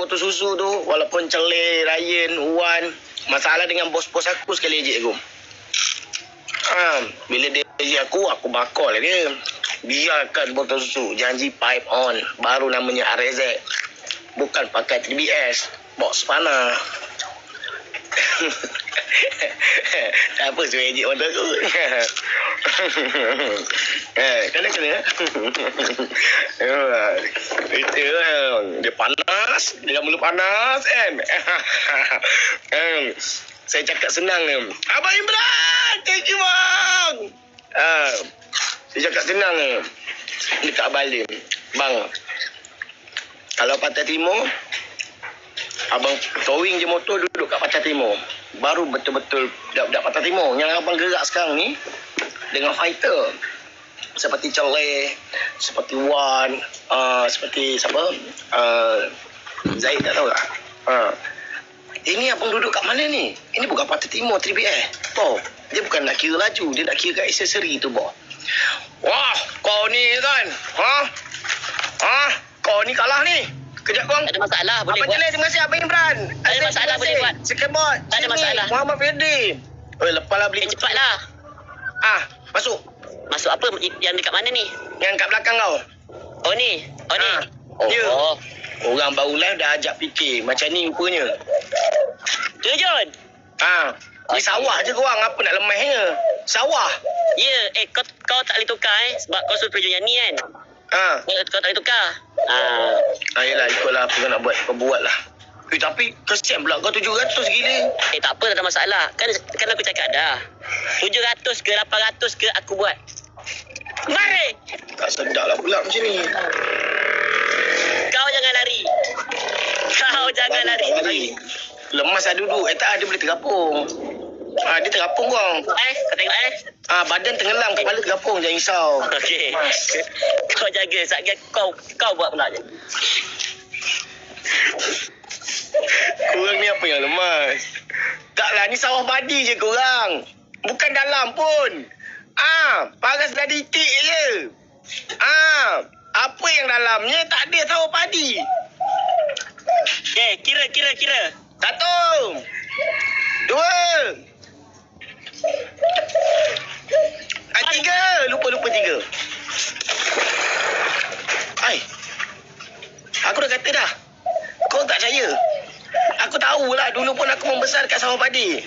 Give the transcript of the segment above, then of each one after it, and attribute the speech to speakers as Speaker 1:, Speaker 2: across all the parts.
Speaker 1: botol susu tu, walaupun Celeh, Ryan, Wan, masalah dengan bos-bos aku sekali je aku. Bila dia gaji aku bakar lah dia. Biarkan botol susu, janji pipe on. Baru namanya RZ. Bukan pakai 3BS. Box panah. Tak apa suruh ejek botol tu. Kena. Itu dia panas. Dia mula panas kan. Saya cakap senang. Abang Imran, thank you bang. Saya cakap senang dekat Abalim. Bang, kalau Pantai Timur, abang towing je motor duduk kat Pantai Timur. Baru betul-betul budak-budak Pantai Timur. Yang abang gerak sekarang ni dengan fighter. Seperti Celeh, seperti Wan, seperti siapa? Zaid tak tahu tak? Ini abang duduk kat mana ni? Ini bukan Pantai Timur 3BS. Boh, dia bukan nak kira laju, dia nak kira kat aksesori tu, boh. Wah, kau ni kan? Kau ni kalah ni. Kejap bang.
Speaker 2: Tak ada masalah, boleh
Speaker 1: Abang
Speaker 2: buat.
Speaker 1: Jalil, terima kasih. Abang Imran.
Speaker 2: Tak ada masalah, boleh buat.
Speaker 1: Sekebot.
Speaker 2: Tak ada masalah.
Speaker 1: Muhammad Firdi. Lepaslah beli.
Speaker 2: Cepatlah.
Speaker 1: Masuk.
Speaker 2: Masuk apa? Yang dekat mana ni?
Speaker 1: Yang kat belakang kau.
Speaker 2: Oh ni.
Speaker 1: Ya. Orang baru live dah ajak fikir. Macam ni rupanya.
Speaker 2: Jun.
Speaker 1: Ni sawah je korang. Apa nak lemahnya? Sawah.
Speaker 2: Ya, kau tak boleh tukar sebab kau suruh tujuan yang ni kan. Kau tak boleh tukar.
Speaker 1: Yelah, ikutlah apa kau nak buat. Kau buat lah. Tapi kesian pula kau 700 gila.
Speaker 2: Tak apa, tak ada masalah. Kan aku cakap dah. 700 ke 800 ke aku buat. Mari.
Speaker 1: Tak sedap lah pula macam ni.
Speaker 2: Kau jangan lari. Kau jangan lari.
Speaker 1: Lemas dah duduk. Tak, dia boleh terapung. Dia terapung kau.
Speaker 2: Kau tengok
Speaker 1: badan tenggelam, kepala terapung. Jangan risau.
Speaker 2: Okey. Kau jaga. Satgas kau buat pula je.
Speaker 1: Korang ni apa yang lemas? Taklah, ni sawah padi je korang. Bukan dalam pun. Paras dah ditik je. Apa yang dalamnya tak ada sawah padi.
Speaker 2: Kira.
Speaker 1: 1, 2, 3. Lupa 3. Aku dah kata dah. Kau tak percaya. Aku tahulah dulu pun aku membesar kat sawah padi.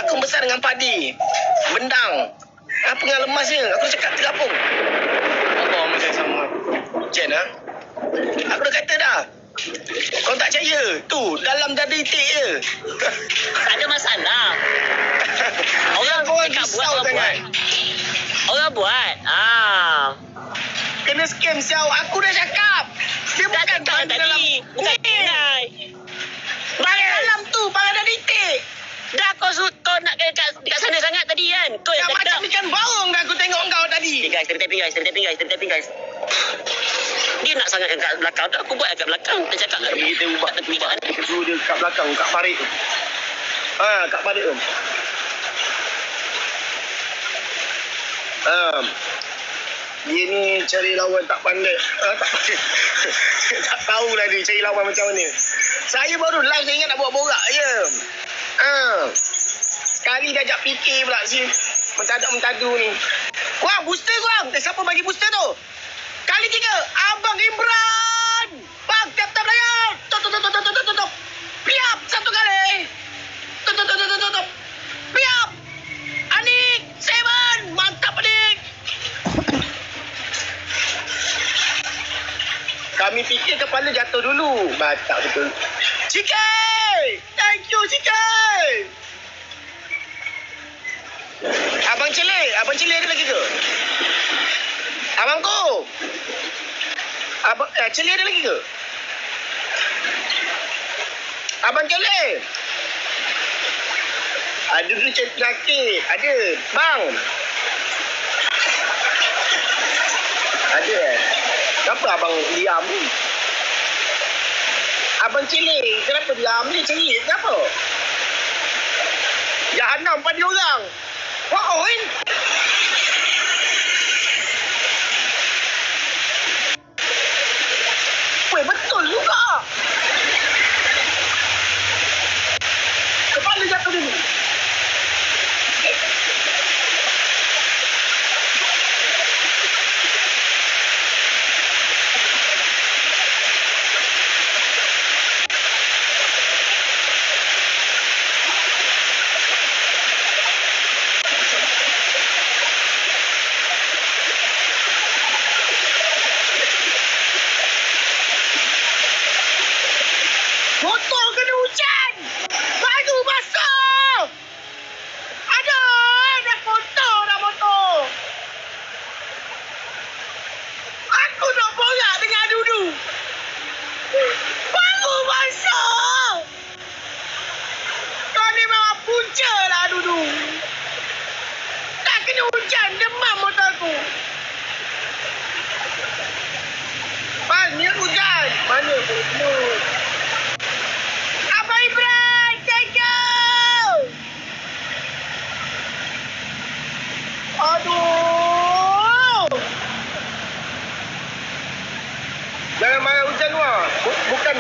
Speaker 1: Aku membesar dengan padi. Bendang. Apa yang lemasnya? Aku cakap terapung. Allah macam sama. Jen Aku dah kata dah. Kau tak percaya. Tu, dalam dah ditik je.
Speaker 2: Tak ada masalah. Orang cakap buat, orang buat.
Speaker 1: Kena scam siau. Aku dah cakap. Dia bukan
Speaker 2: tadi. Bukan kenai.
Speaker 1: Barang dalam tu, barang dah ditik.
Speaker 2: Dah kau nak dekat sana sangat tadi kan. Kau yang
Speaker 1: macam
Speaker 2: cakap.
Speaker 1: ikan baung aku tengok kau tadi.
Speaker 2: Guys, tapping guys. Dia nak sangat kat belakang tu, aku buat kat belakang. Dia cakap
Speaker 1: kita ubah. Kita suruh dia kat belakang, kat parit tu. Kat parit tu. Dia ni cari lawan tak pandai. Tak tahulah dia cari lawan macam mana. Saya baru live, saya ingat nak buat borak je. Sekali dah ajak fikir pula si mentadak-mentadu ni. Korang, booster korang. Siapa bagi booster tu? Kali 3. Abang Imran. Bang, tap-tap layar. Tutup. Piap. 1 kali. Tutup. Piap. Anik. 7. Mantap, Anik. Kami fikir kepala jatuh dulu. Batak betul. Cikai. Thank you, Cikai. Abang Celeh ada lagi ke? Abangku. Celeh ada lagi ke? Abang Celeh. Ada dulu sakit. Ada. Bang. Ada Kenapa abang diam ni? Abang Celeh, kenapa diam ni? Cerit kenapa? Jahanam pada orang. Wow, Weh, betul juga.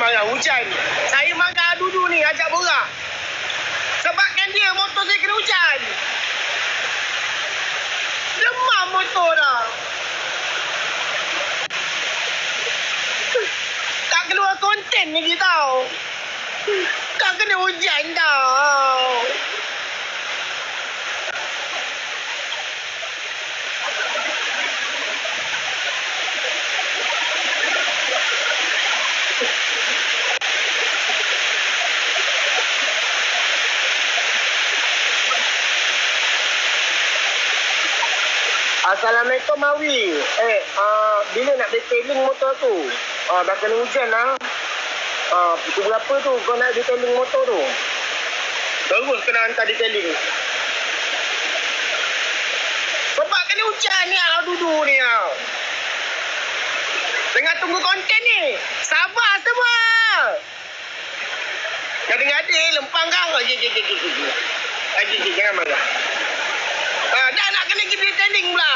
Speaker 1: marah hujan. Saya marah Dudu ni ajak borak. Sebabkan dia motor saya kena hujan. Demam motor dah. Tak keluar konten lagi tau. Tak kena hujan tau. Assalamualaikum Mawi. Bila nak detailing motor tu? Dah kena hujan lah. Pukul berapa tu kau nak detailing motor tu? Terus kena hantar detailing. Sebab kena hujan ni lah Dudu ni lah. Tengah tunggu konten ni. Sabar semua. Ngadi-ngadi lempang kang. Jangan marah. Dah nak kena pergi detailing pula.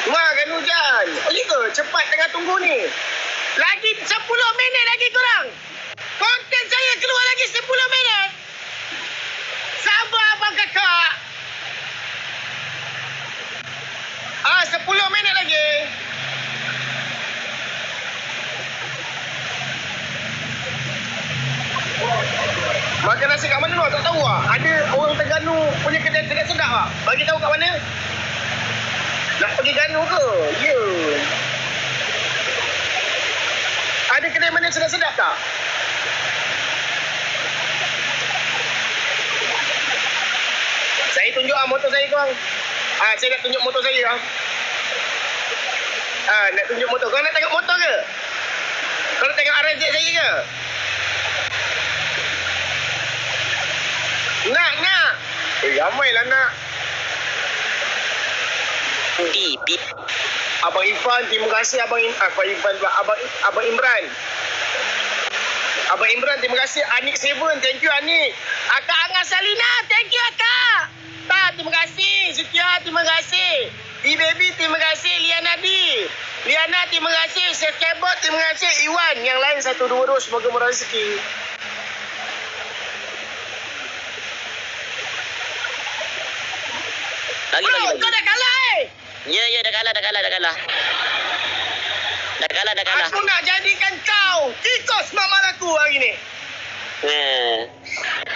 Speaker 1: Wah, kan hujan. Gitu, cepat tengah tunggu ni. Lagi 10 minit lagi korang. Konten saya keluar lagi 10 minit. Sabar abang kakak. 10 minit lagi. Makan nasi kat mana tu? Tak tahu lah. Ada orang Terengganu punya kedai sedap-sedap lah. Bagi tahu kat mana? Nak pergi Ganu ke? Ya. Ada kedai mana sedap-sedap tak? Saya tunjuk motor saya korang. Saya nak tunjuk motor saya lah. Nak tunjuk motor. Korang nak tengok motor ke? Korang nak tengok RZ saya ke? Nak. Ramai lah nak.
Speaker 2: Pip.
Speaker 1: Abang Irfan, terima kasih Abang Imran. Abang Imran, terima kasih. Anik Seven, thank you Anik. Akak Angah Salina, thank you Akak. Terima kasih. Setia, terima kasih. Baby, terima kasih. Liana, terima kasih. Sekebot, terima kasih. Iwan, yang lain 1-2 semoga murah rezeki.
Speaker 2: Lagi.
Speaker 1: Kau dah kalah
Speaker 2: Ya, dah kalah. Dah kalah.
Speaker 1: Aku nak jadikan kau tikus mama aku hari ni.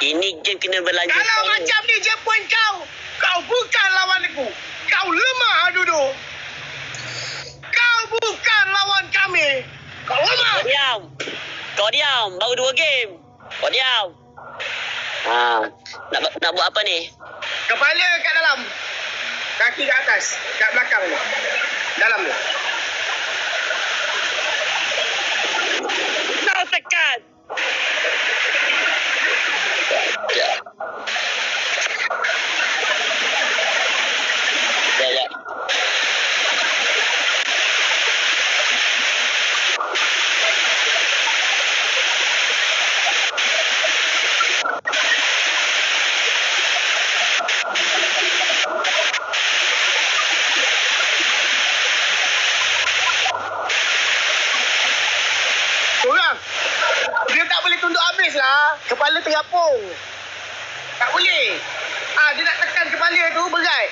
Speaker 2: Ini game kena berlanjut.
Speaker 1: Kalau macam ni je point kau bukan lawan aku. Kau lemah Dudu. Kau bukan lawan kami. Kau lemah.
Speaker 2: Kau diam. Baru 2 game. Kau diam. Nak buat apa ni?
Speaker 1: Kepala kat dalam. Kaki kat atas. Kat belakang ni. Dalam ni.
Speaker 2: Kau tekan. Ya.
Speaker 1: Orang. Dia tak boleh tunduk habis lah. Kepala terapung. Tak boleh. Dia nak tekan kepala tu berat.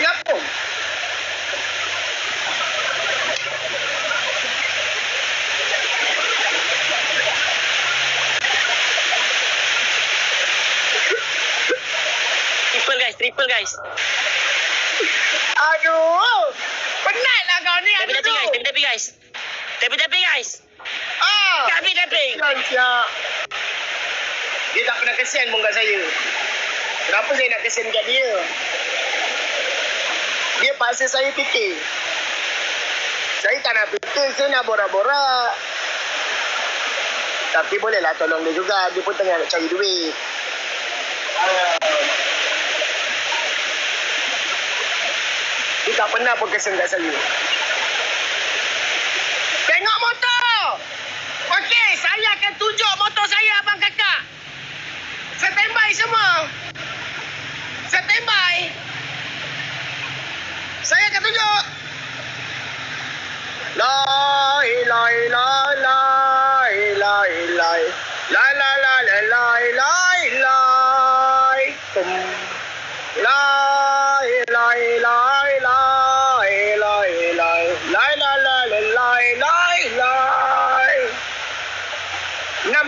Speaker 1: Terapung.
Speaker 2: Triple guys.
Speaker 1: Aduh. Penatlah kau ni.
Speaker 2: Tapi guys. Tapi.
Speaker 1: Kesian siap. Dia tak pernah kesian pun kat saya. Kenapa saya nak kesian kat dia? Dia paksa saya fikir. Saya tak nak fikir, saya nak borak-borak. Tapi bolehlah tolong dia juga. Dia pun tengah nak cari duit. Dia tak pernah pun kesian kat saya. Tengok motor! Okey, saya akan tunjuk motor saya abang kakak. Standby semua. Standby. Saya akan tunjuk.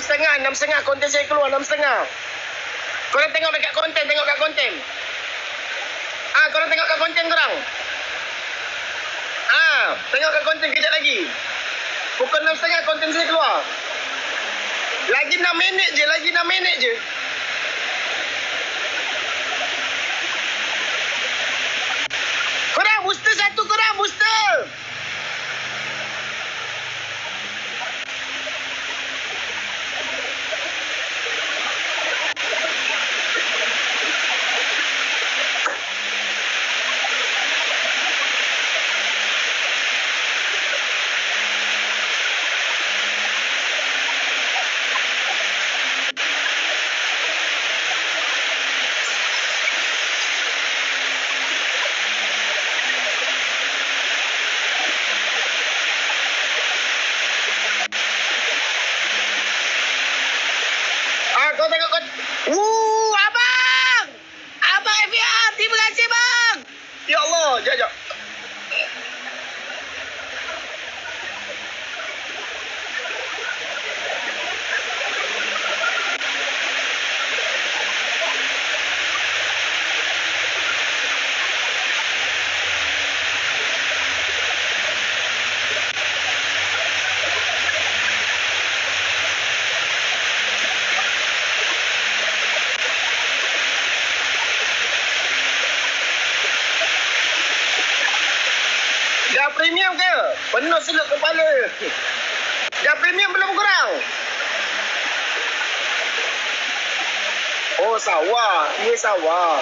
Speaker 1: 6.5 konten saya keluar 6.5. Korang tengok dekat konten, korang tengok kat konten korang. Tengok kat konten kejap lagi. Pukul 6.30 konten saya keluar. Lagi 6 minit je. Korang booster satu, korang booster. Kau tengok kau. Abang! Abang FBR, terima kasih bang. Ya Allah, jap. Dah premium ke? Penuh seluk kepala. Dah premium belum korang? Oh, sawah. Ini sawah.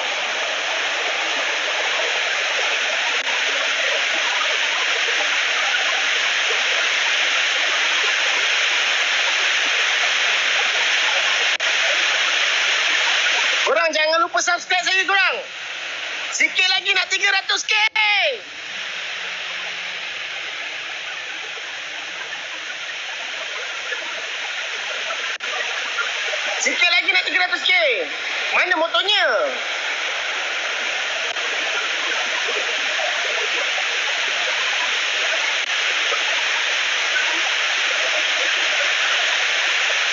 Speaker 1: Korang jangan lupa subscribe saya korang. Sikit lagi nak 300k. Sikit lagi nak 300k. Mana motornya?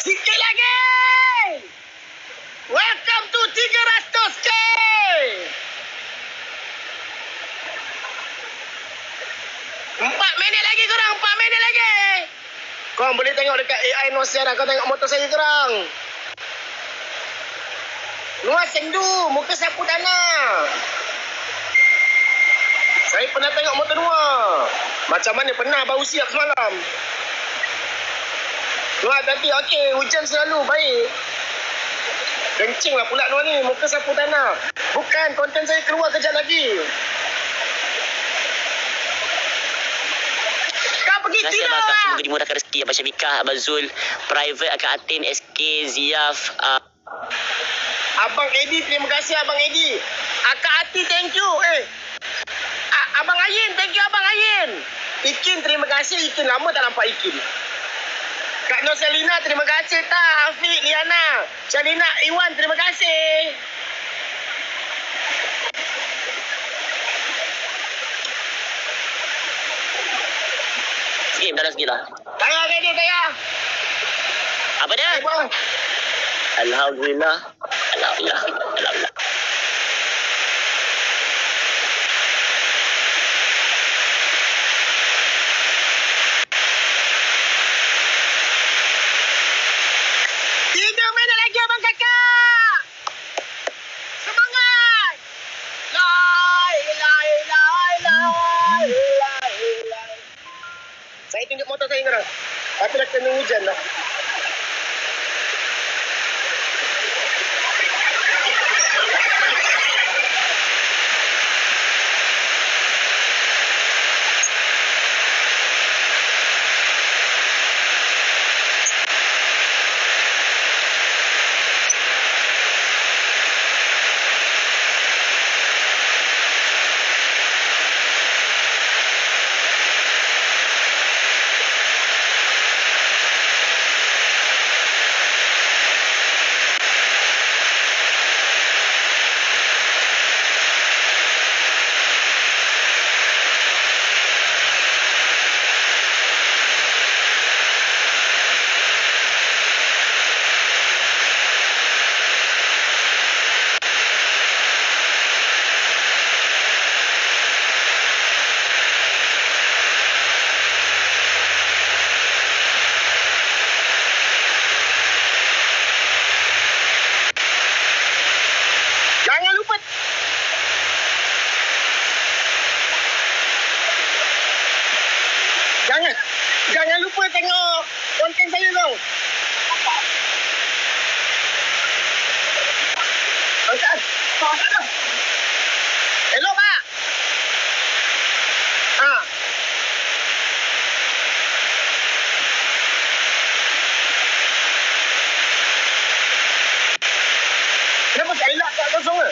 Speaker 1: Sikit lagi. Welcome to 300k. Empat minit lagi korang. 4 minit lagi. Korang boleh tengok dekat AI Nosiara. Kau tengok motor saya korang. Luar sendu, muka sapu tanah. Saya pernah tengok motor Noah. Macam mana pernah baru siap semalam. Noah hati-hati, okey, hujan selalu, baik. Kencing lah pula Noah ni, muka sapu tanah. Bukan, konten saya keluar kejap lagi. Kau pergi
Speaker 2: Terima kasih
Speaker 1: tidur
Speaker 2: Abang Kak.
Speaker 1: lah.
Speaker 2: Semoga dimurahkan rezeki Abang Syafiqah, Abang Zul, Private, Akak Atin, SK, Ziaf.
Speaker 1: Abang Edi, terima kasih Abang Edi. Akak Ati, thank you. Abang Ayin, thank you Abang Ayin. Ikin, terima kasih. Ikin, lama tak nampak Ikin. Kak Nur Selina, terima kasih. Afiq, Liana. Shalina, Iwan, terima kasih.
Speaker 2: Sikit, dah sikit lah.
Speaker 1: Tayar ke dia, tayar.
Speaker 2: Apa dia?
Speaker 1: Bang.
Speaker 2: Alhamdulillah. Alhamdulillah.
Speaker 1: Saya tunjuk motor saya sekarang. Tapi dah kena hujan lah. tengok konten saya dong. Angkat. Hello, Pak. Ah. Kenapa tak elak tak kosong ke?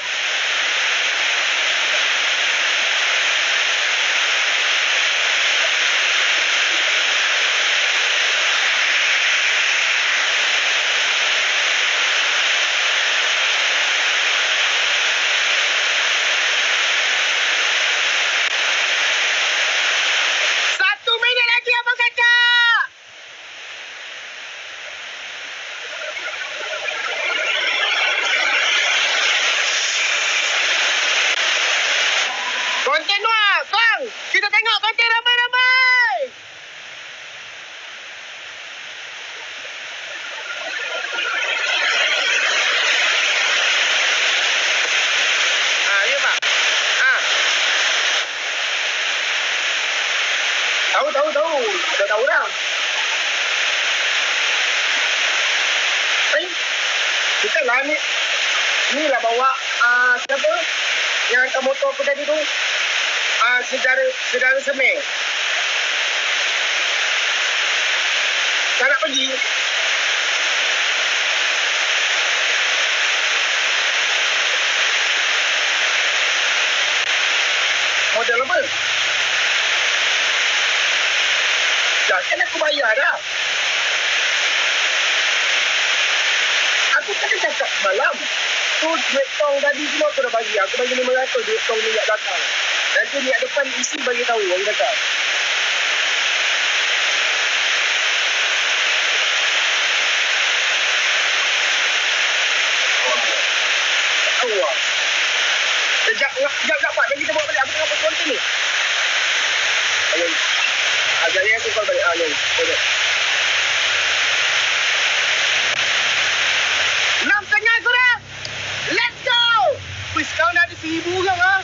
Speaker 1: Konten Wah, Bang. Kita tengok konten ramai-ramai.
Speaker 2: Ya, Pak.
Speaker 1: Tahu. Dah tahu dah. Bukanlah ni. Inilah bawa siapa? Yang hantar motor aku tadi tu. Saudara Semeh. Tak nak pergi. Model apa? Dah kan aku bayar dah. Aku kan dah cakap semalam. Tu duit tong tadi semua aku dah bagi. Aku bagi 500 duit tong minyak belakang. Nanti minyak depan isi bagi tahu orang cakap. Wah. Sekejap Pak. Dan kita buat balik. Aku tengah buat konten ni. Ayun. Jadi aku call balik. Ayun. Okay. 6.5 korang. Let's go. Wih, sekarang dah ada 1,000 orang ha.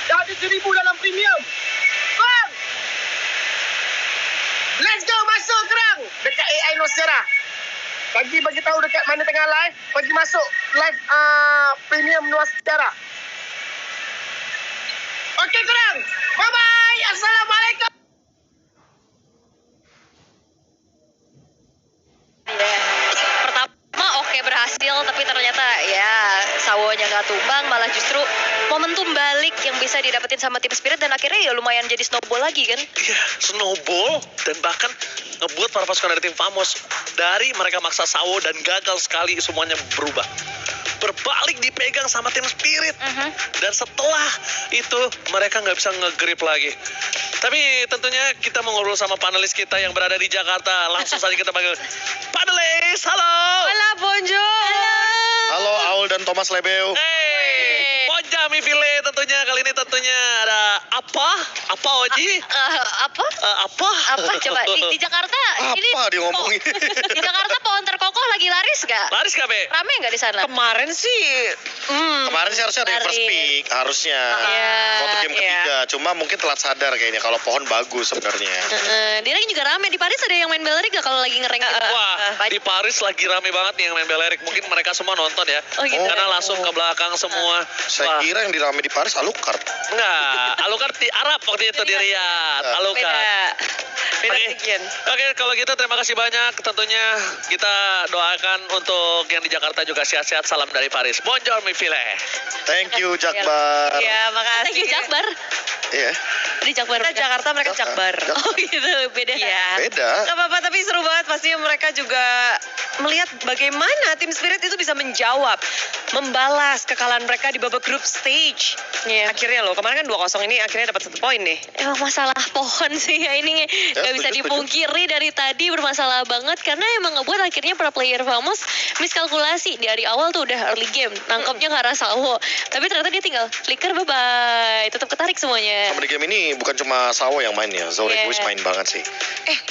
Speaker 1: Dah ada 1,000 dalam premium. Korang. Let's go. Masuk korang. Dekat AI Nosera. Bagi tahu dekat mana tengah live. Bagi masuk live premium Nuas Sejarah. Okey korang. Bye-bye. Assalamualaikum.
Speaker 3: Pertama oke berhasil, tapi ternyata ya sawonya nggak tumbang, malah justru momentum balik yang bisa didapetin sama tim Spirit dan akhirnya ya lumayan jadi snowball lagi kan.
Speaker 4: Iya, snowball dan bahkan ngebuat para pasukan dari tim Famos dari mereka maksa sawo dan gagal sekali semuanya berubah. Berbalik dipegang sama tim Spirit. Dan setelah itu mereka nggak bisa nge-grip lagi. Tapi tentunya kita mau ngobrol sama panelis kita yang berada di Jakarta. Langsung saja kita panggil panelis. Halo.
Speaker 3: Hola, bonjour.
Speaker 5: Halo, Aul dan Thomas Lebeu.
Speaker 4: Hey, Ponja Mifile tentunya kali ini tentunya ada apa Oji?
Speaker 3: Apa?
Speaker 4: Apa?
Speaker 3: Apa coba di Jakarta ini
Speaker 5: Apa dia ngomongin?
Speaker 3: di Jakarta pohon terkokoh lagi laris gak?
Speaker 4: Laris gak, Be?
Speaker 3: Rame gak di sana?
Speaker 2: Kemarin sih
Speaker 5: Kemarin sih harusnya ada yang first pick, harusnya.
Speaker 3: Iya,
Speaker 5: Untuk game ketiga, cuma mungkin telat sadar kayaknya kalau pohon bagus sebenarnya.
Speaker 3: Di Rank juga rame. Di Paris ada yang main Bellerik gak kalau lagi nge-rank gitu?
Speaker 4: Wah, di Paris lagi rame banget nih yang main Bellerik. Mungkin mereka semua nonton ya.
Speaker 3: Oh, gitu.
Speaker 4: Karena langsung ke belakang semua.
Speaker 5: Saya kira yang dirame di Paris Alucard.
Speaker 4: Enggak, Alucard di Arab waktu itu di Riyadh. Alucard. Oke, kalau gitu terima kasih banyak. Tentunya kita doakan untuk yang di Jakarta juga sehat-sehat. Salam dari Paris. Bonjour mi file.
Speaker 5: Thank you Jakbar.
Speaker 2: ya makasih.
Speaker 3: Thank you Jakbar.
Speaker 5: Iya.
Speaker 3: Di Jakbar.
Speaker 2: Kita Jakarta, mereka Jakbar.
Speaker 3: Oh gitu, beda.
Speaker 2: Iya.
Speaker 5: Beda.
Speaker 2: Gak apa-apa, tapi seru banget. Pastinya mereka juga melihat bagaimana tim Spirit itu bisa menjawab, membalas kekalahan mereka di babak group stage.
Speaker 3: Iya.
Speaker 2: Akhirnya loh, kemarin kan 2-0 ini akhirnya dapat 1 poin nih.
Speaker 3: Emang masalah pohon sih ya ini nggak bisa
Speaker 5: setuju.
Speaker 3: dipungkiri dari tadi bermasalah banget karena emang ngebuat akhirnya para player Famos miskalkulasi dari awal tuh udah early game nangkapnya ke arah Sawo tapi ternyata dia tinggal flicker bye tetap ketarik semuanya.
Speaker 5: Sama di game ini bukan cuma Sawo yang main ya, Zoreguis main banget sih.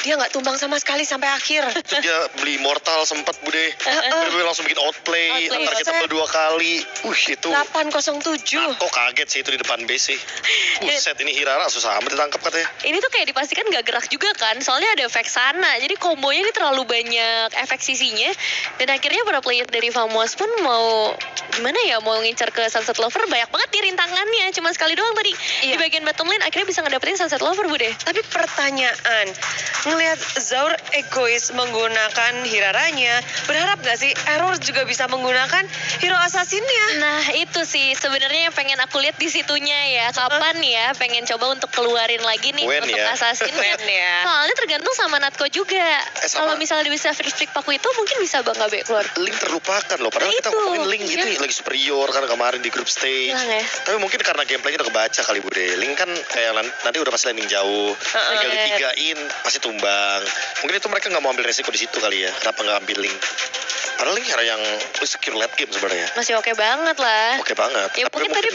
Speaker 2: Dia nggak tumbang sama sekali sampai akhir.
Speaker 5: Terus dia beli Immortal sempat Bude. Tiba-tiba langsung bikin outplay.
Speaker 3: Outplay.
Speaker 5: Antar kita berdua kali. Itu
Speaker 2: 807.
Speaker 5: kok kaget sih itu di depan base sih. Buset, ini Hirara susah amat ditangkap katanya.
Speaker 3: Ini tuh kayak dipastikan gak gerak juga kan, soalnya ada efek sana. Jadi kombonya ini terlalu banyak efek sisinya. Dan akhirnya para player dari Famos pun mau gimana ya, mau ngincar ke Sunset Lover. Banyak banget nih rintangannya, cuma sekali doang tadi.
Speaker 2: Iya.
Speaker 3: Di bagian bottom lane akhirnya bisa ngedapetin Sunset Lover, Bude.
Speaker 2: Tapi pertanyaan, ngelihat Zaur egois menggunakan Hiraranya, berharap gak sih Error juga bisa menggunakan hero assassinnya?
Speaker 3: Nah itu sih sebenarnya yang pengen aku lihat di situnya ya. Kapan ya pengen coba untuk keluarin lagi nih
Speaker 5: Wen
Speaker 3: untuk
Speaker 5: ya.
Speaker 3: assassin
Speaker 2: Wen ya.
Speaker 3: Soalnya tergantung sama Natko juga.
Speaker 5: Sama.
Speaker 3: Kalau misalnya dia bisa first pick paku itu mungkin bisa Bang Gabe keluar.
Speaker 5: Link terlupakan loh, padahal
Speaker 3: Nah,
Speaker 5: kita
Speaker 3: itu.
Speaker 5: ngomongin Link itu
Speaker 3: Iya.
Speaker 5: lagi superior kan kemarin di grup stage.
Speaker 3: Hilang ya.
Speaker 5: Tapi mungkin karena gameplaynya udah kebaca kali Bude. Link kan kayak nanti udah pasti landing jauh, tinggal ditigain pasti tumbang. Mungkin itu mereka nggak mau ambil resiko di situ kali ya. Kenapa nggak ambil Link? Padahal Link hero yang secure late game sebenarnya.
Speaker 3: Masih oke banget lah.
Speaker 5: Oke banget.
Speaker 3: Ya,
Speaker 5: Tapi
Speaker 3: mungkin tadi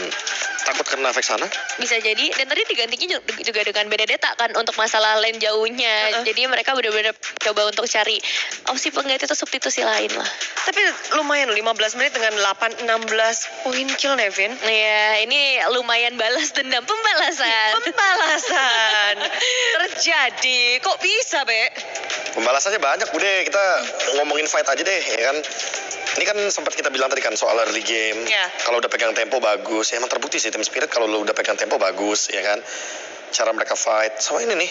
Speaker 5: takut kena efek sana.
Speaker 3: bisa jadi, dan tadi digantinya juga dengan Benedetta kan untuk masalah lane jauhnya. Jadi mereka benar-benar coba untuk cari opsi pengganti atau substitusi lain lah.
Speaker 2: Tapi lumayan 15 menit dengan 8-16 poin kill Nevin.
Speaker 3: Ya ini lumayan balas dendam, pembalasan.
Speaker 2: Pembalasan terjadi. Kok bisa, Be?
Speaker 5: Pembalasannya banyak Bude. Kita ngomongin fight aja deh ya kan. Ini kan sempat kita bilang tadi kan soal early game.
Speaker 2: Ya.
Speaker 5: Kalau udah pegang tempo bagus. Ya emang terbukti sih Team Spirit kalau lu udah pegang tempo bagus ya kan. Cara mereka fight. Sama ini nih.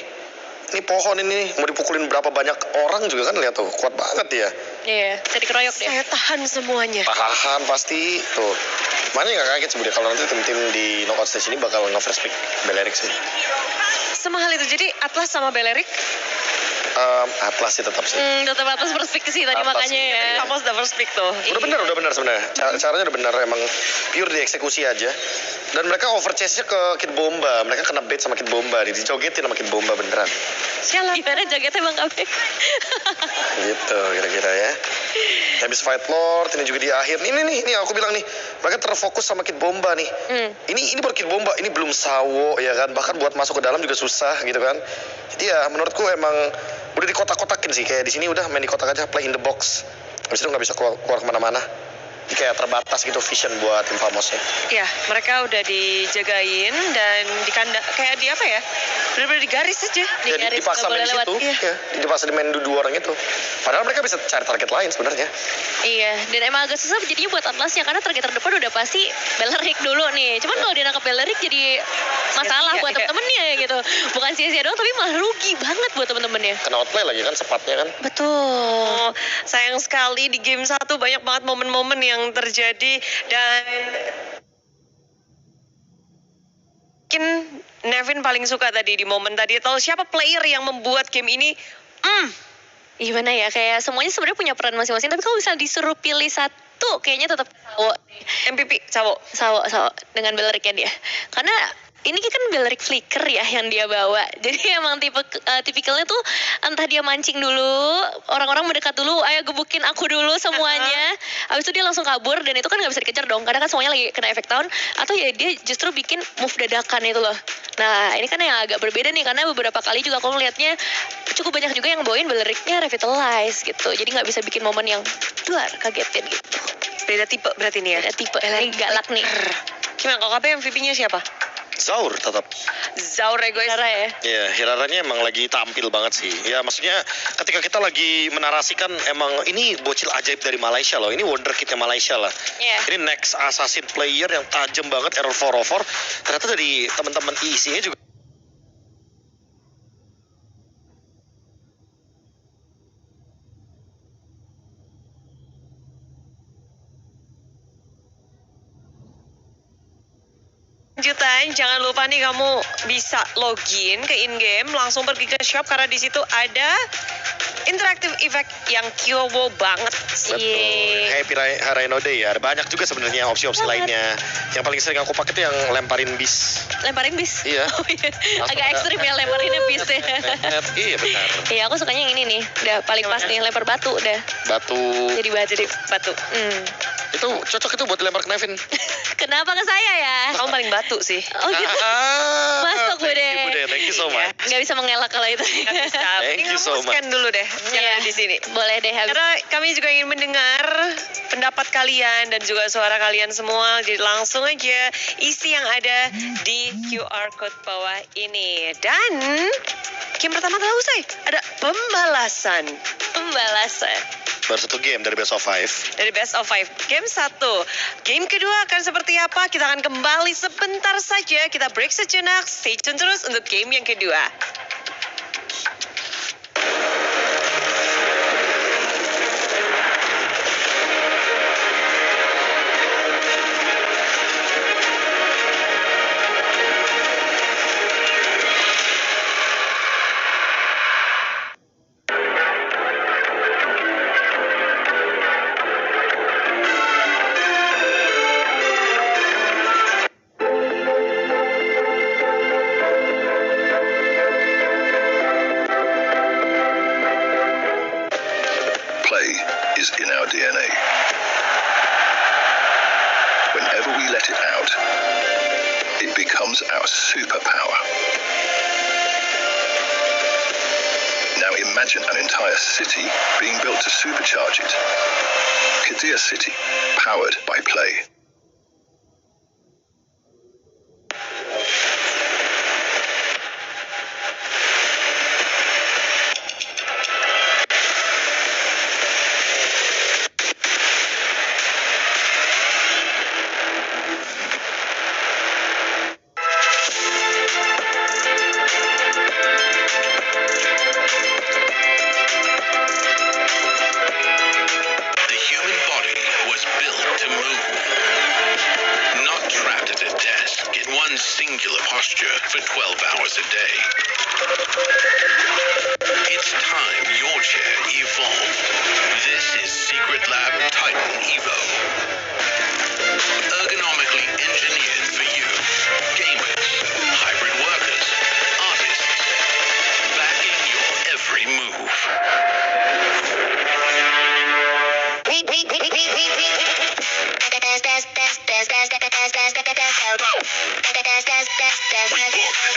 Speaker 5: Ini pohon ini mau dipukulin berapa banyak orang juga kan, lihat tuh kuat banget ya.
Speaker 3: Iya, bisa dikeroyok deh.
Speaker 2: Saya tahan semuanya.
Speaker 5: Tahan pasti tuh. Mana nggak kaget sebenarnya kalau nanti tim-tim di knockout stage ini bakal nge-first pick Belerik sih.
Speaker 2: Semahal itu. Jadi Atlas sama Belerik
Speaker 5: Atlas sih tetap sih.
Speaker 3: Tetap atas perspektif sih tadi
Speaker 5: Atas
Speaker 3: makanya
Speaker 5: sih.
Speaker 3: ya.
Speaker 2: Famos the first pick tuh.
Speaker 5: Udah benar sebenarnya. Caranya udah benar, emang pure dieksekusi aja. Dan mereka overchase-nya ke Kid Bomba. Mereka kena bait sama Kid Bomba, dijogetin sama Kid Bomba beneran.
Speaker 2: Sialan.
Speaker 3: Gimana jogetnya Bang Gabe?
Speaker 5: Gitu kira-kira ya. Habis fight Lord, ini juga di akhir. Ini aku bilang nih, mereka terfokus sama Kid Bomba nih. Ini baru Kid Bomba, ini belum Sawo ya kan. Bahkan buat masuk ke dalam juga susah gitu kan. Jadi ya menurutku emang udah dikotak-kotakin sih, kayak di sini udah main di kotak aja, play in the box. Habis itu nggak bisa keluar kemana-mana. Jadi kayak terbatas gitu vision buat tim Famosnya.
Speaker 2: Ya, mereka udah dijagain dan di kandang kayak di apa ya? Benar-benar di garis aja.
Speaker 3: Di
Speaker 5: Jadi
Speaker 3: garis,
Speaker 5: dipaksa
Speaker 3: nggak
Speaker 5: main di
Speaker 3: boleh lewat.
Speaker 5: situ,
Speaker 2: Iya.
Speaker 5: ya, dipaksa di main dua orang itu. Padahal mereka bisa cari target lain sebenarnya.
Speaker 3: Iya, dan emang agak susah jadinya buat Atlasnya karena target terdepan udah pasti Belerik dulu nih. Cuman kalau dia nangkep Belerik jadi masalah
Speaker 2: Sia-sia,
Speaker 3: buat
Speaker 2: ya.
Speaker 3: temen-temennya gitu. Bukan sia-sia doang tapi malah rugi banget buat temen-temennya.
Speaker 5: Kena outplay lagi kan sepatnya kan.
Speaker 3: Betul.
Speaker 2: Oh, sayang sekali di game 1 banyak banget momen-momen yang terjadi dan mungkin Nevin paling suka tadi di momen tadi. Tahu siapa player yang membuat game ini
Speaker 3: Gimana ya, kayak semuanya sebenarnya punya peran masing-masing. Tapi kalau misalnya disuruh pilih satu, kayaknya tetap Sawo.
Speaker 2: MVP Sawo?
Speaker 3: Sawo dengan Beleriknya dia. Karena ini kan Belerik flicker ya yang dia bawa. Jadi emang tipikalnya tuh entah dia mancing dulu, orang-orang mendekat dulu, ayo gebukin aku dulu semuanya. Habis itu dia langsung kabur dan itu kan nggak bisa dikejar dong. Karena kan semuanya lagi kena efek tahun. Atau ya dia justru bikin move dadakan itu loh. Nah ini kan yang agak berbeda nih karena beberapa kali juga aku melihatnya cukup banyak juga yang bawain Beleriknya revitalize gitu. Jadi nggak bisa bikin momen yang duar kagetin gitu.
Speaker 2: Beda tipe berarti nih ya?
Speaker 3: Beda tipe, ini galak nih.
Speaker 2: Gimana kalau KP MVP-nya siapa?
Speaker 5: Zaur tetap.
Speaker 2: Zaur egois.
Speaker 3: Cara ya.
Speaker 5: Ya, Hiraranya emang lagi tampil banget sih. Ya, maksudnya ketika kita lagi menarasikan emang ini bocil ajaib dari Malaysia loh. Ini wonderkidnya Malaysia lah.
Speaker 3: Iya.
Speaker 5: Ini next assassin player yang tajam banget, error 404. Ternyata dari teman-teman EC-nya juga
Speaker 2: Lanjutan, jangan lupa nih kamu bisa login ke in-game, langsung pergi ke shop karena di situ ada interactive effect yang kyowo banget.
Speaker 5: betul. Happy Harino Day ya. Ada banyak juga sebenarnya opsi-opsi lainnya. Yang paling sering aku pakai itu yang lemparin bis.
Speaker 3: Lemparin bis.
Speaker 5: Iya.
Speaker 3: Oh, iya.
Speaker 5: Langsung
Speaker 3: Agak
Speaker 5: ada.
Speaker 3: ekstrim ya lemparinnya bis ya.
Speaker 5: Iya benar.
Speaker 3: Iya aku sukanya yang ini nih. Udah paling pas nih lempar batu udah.
Speaker 5: Batu.
Speaker 3: Jadi batu.
Speaker 2: Jadi batu.
Speaker 5: Itu cocok itu buat dilempar ke Nevin.
Speaker 3: Kenapa ke saya ya?
Speaker 2: Kamu paling batu sih.
Speaker 3: Oh gitu. Masuk Bude.
Speaker 5: Thank you so much.
Speaker 3: Gak bisa mengelak kalau itu.
Speaker 2: Bisa.
Speaker 5: Thank
Speaker 2: Mending
Speaker 5: you
Speaker 2: kamu
Speaker 5: so much.
Speaker 2: scan dulu deh. Jangan
Speaker 3: Iya.
Speaker 2: di sini.
Speaker 3: Boleh deh habis.
Speaker 2: Karena kami juga ingin mendengar pendapat kalian dan juga suara kalian semua. Jadi langsung aja isi yang ada di QR code bawah ini. Dan game pertama telah usai. Ada pembalasan.
Speaker 5: Baru satu game dari Best of 5.
Speaker 2: Dari Best of 5, game 1. Game kedua akan seperti apa? Kita akan kembali sebentar saja. Kita break sejenak. Stay tune terus untuk game yang kedua.
Speaker 6: Play is in our DNA. Whenever we let it out, it becomes our superpower. Now imagine an entire city being built to supercharge it. Kadir City, powered by Play.
Speaker 7: The human body was built to move, not trapped at a desk in one singular posture for 12 hours a day. It's time your chair evolved. This is Secret Lab Titan Evo. Ergonomically engineered for you, gamers, hybrid workers, artists, backing your every move.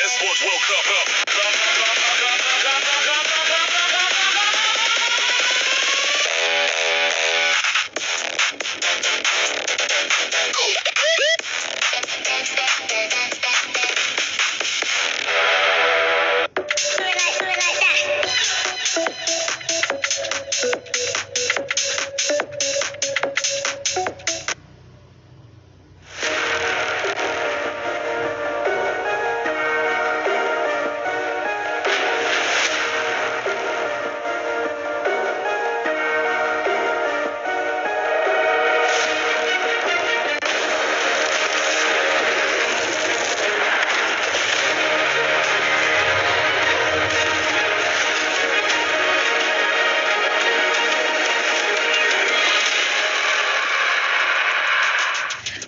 Speaker 6: Esports World Cup.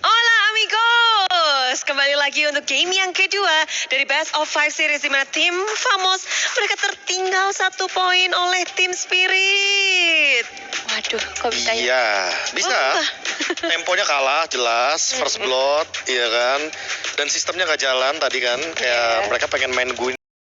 Speaker 2: Hola amigos, kembali lagi untuk game yang kedua dari Best of 5 series di mana tim Famos mereka tertinggal 1 poin oleh tim Spirit.
Speaker 3: Waduh, kok bisa ya?
Speaker 5: Iya, bisa.
Speaker 2: Wah.
Speaker 5: Temponya kalah jelas, first blood, iya kan. Dan sistemnya nggak jalan tadi kan. Kayak
Speaker 2: Iya.
Speaker 5: mereka pengen main